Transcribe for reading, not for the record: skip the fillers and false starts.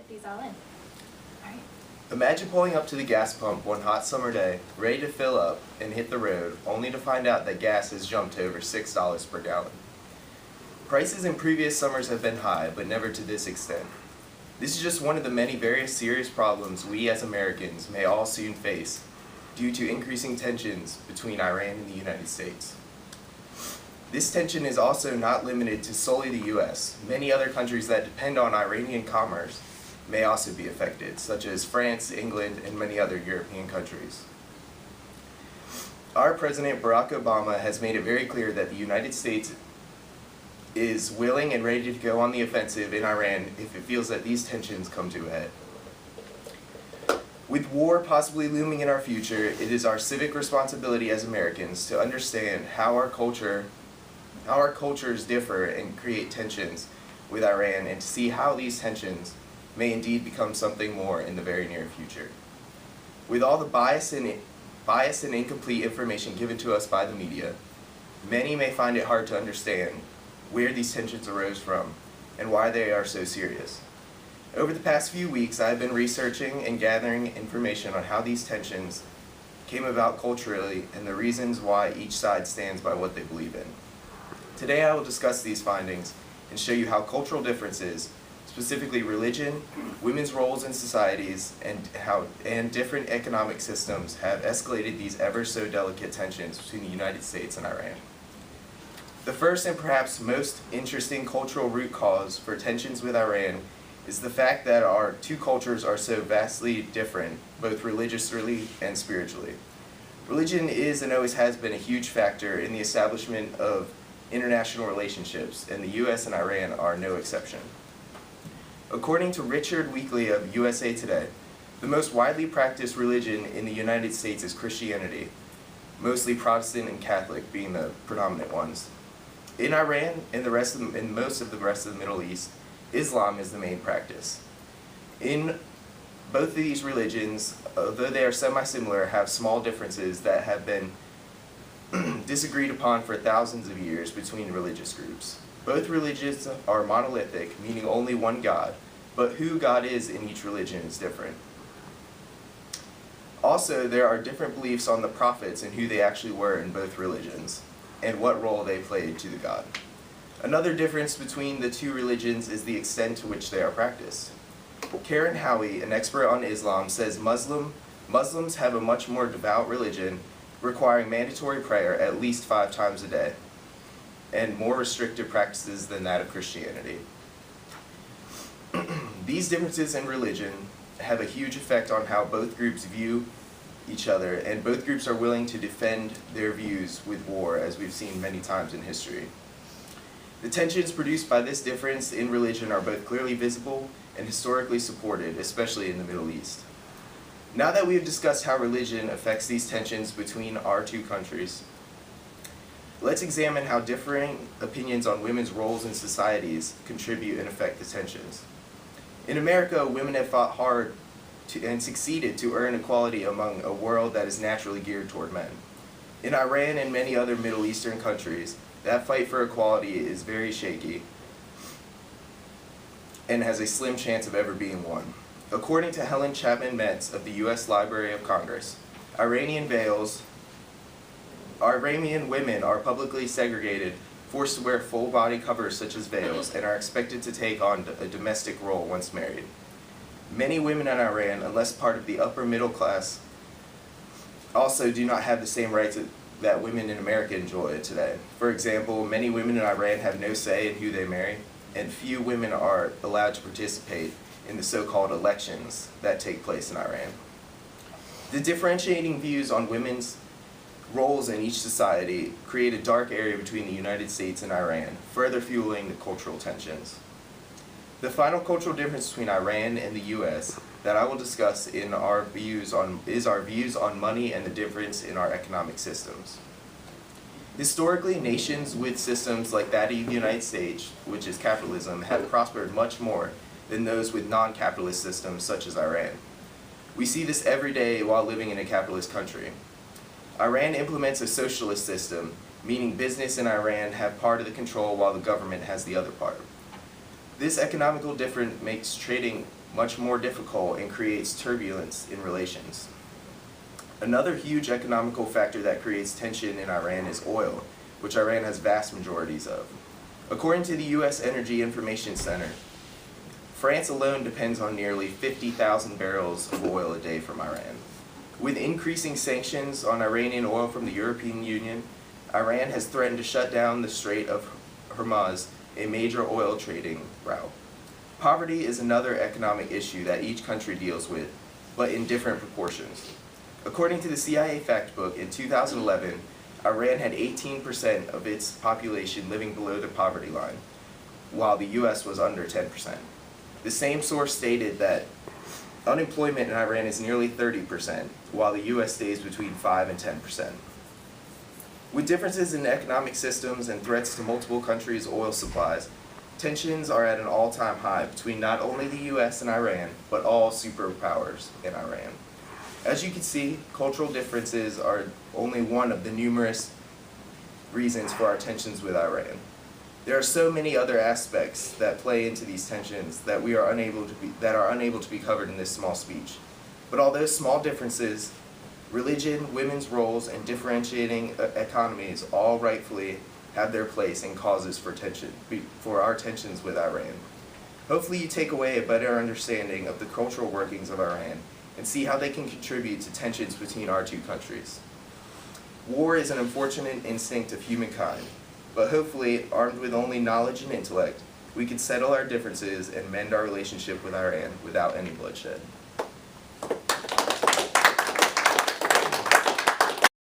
get these all in. All right. Imagine pulling up to the gas pump one hot summer day, ready to fill up and hit the road, only to find out that gas has jumped to over $6 per gallon. Prices in previous summers have been high, but never to this extent. This is just one of the many various serious problems we as Americans may all soon face due to increasing tensions between Iran and the United States. This tension is also not limited to solely the U.S. Many other countries that depend on Iranian commerce may also be affected, such as France, England, and many other European countries. Our President Barack Obama has made it very clear that the United States is willing and ready to go on the offensive in Iran if it feels that these tensions come to a head. With war possibly looming in our future, it is our civic responsibility as Americans to understand how our cultures differ and create tensions with Iran, and to see how these tensions may indeed become something more in the very near future. With all the bias and incomplete information given to us by the media, many may find it hard to understand where these tensions arose from and why they are so serious. Over the past few weeks, I have been researching and gathering information on how these tensions came about culturally and the reasons why each side stands by what they believe in. Today I will discuss these findings and show you how cultural differences, specifically religion, women's roles in societies, and different economic systems have escalated these ever so delicate tensions between the United States and Iran. The first and perhaps most interesting cultural root cause for tensions with Iran is the fact that our two cultures are so vastly different, both religiously and spiritually. Religion is and always has been a huge factor in the establishment of international relationships, and the U.S. and Iran are no exception. According to Richard Weekly of USA Today, the most widely practiced religion in the United States is Christianity, mostly Protestant and Catholic being the predominant ones. In Iran and most of the rest of the Middle East, Islam is the main practice. In both of these religions, although they are semi-similar, have small differences that have been disagreed upon for thousands of years between religious groups. Both religions are monolithic, meaning only one God, but who God is in each religion is different. Also, there are different beliefs on the prophets and who they actually were in both religions, and what role they played to the God. Another difference between the two religions is the extent to which they are practiced. Karen Howie, an expert on Islam, says Muslims have a much more devout religion, requiring mandatory prayer at least 5 times a day, and more restrictive practices than that of Christianity. These differences in religion have a huge effect on how both groups view each other, and both groups are willing to defend their views with war, as we've seen many times in history. The tensions produced by this difference in religion are both clearly visible and historically supported, especially in the Middle East. Now that we have discussed how religion affects these tensions between our two countries, let's examine how differing opinions on women's roles in societies contribute and affect the tensions. In America, women have fought hard and succeeded to earn equality among a world that is naturally geared toward men. In Iran and many other Middle Eastern countries, that fight for equality is very shaky and has a slim chance of ever being won. According to Helen Chapman Metz of the U.S. Library of Congress, Iranian women are publicly segregated, forced to wear full body covers such as veils, and are expected to take on a domestic role once married. Many women in Iran, unless part of the upper middle class, also do not have the same rights that women in America enjoy today. For example, many women in Iran have no say in who they marry, and few women are allowed to participate in the so-called elections that take place in Iran. The differentiating views on women's roles in each society create a dark area between the United States and Iran, further fueling the cultural tensions. The final cultural difference between Iran and the U.S. that I will discuss is our views on money and the difference in our economic systems. Historically, nations with systems like that of the United States, which is capitalism, have prospered much more than those with non-capitalist systems such as Iran. We see this every day while living in a capitalist country. Iran implements a socialist system, meaning business in Iran have part of the control while the government has the other part. This economical difference makes trading much more difficult and creates turbulence in relations. Another huge economical factor that creates tension in Iran is oil, which Iran has vast majorities of. According to the U.S. Energy Information Center, France alone depends on nearly 50,000 barrels of oil a day from Iran. With increasing sanctions on Iranian oil from the European Union, Iran has threatened to shut down the Strait of Hormuz, a major oil trading route. Poverty is another economic issue that each country deals with, but in different proportions. According to the CIA fact book, in 2011, Iran had 18% of its population living below the poverty line, while the US was under 10%. The same source stated that unemployment in Iran is nearly 30%, while the US stays between 5 and 10%. With differences in economic systems and threats to multiple countries' oil supplies, tensions are at an all-time high between not only the US and Iran, but all superpowers in Iran. As you can see, cultural differences are only one of the numerous reasons for our tensions with Iran. There are so many other aspects that play into these tensions that are unable to be covered in this small speech. But although small differences, religion, women's roles, and differentiating economies all rightfully have their place and causes for our tensions with Iran. Hopefully you take away a better understanding of the cultural workings of Iran and see how they can contribute to tensions between our two countries. War is an unfortunate instinct of humankind, but hopefully, armed with only knowledge and intellect, we can settle our differences and mend our relationship with Iran without any bloodshed.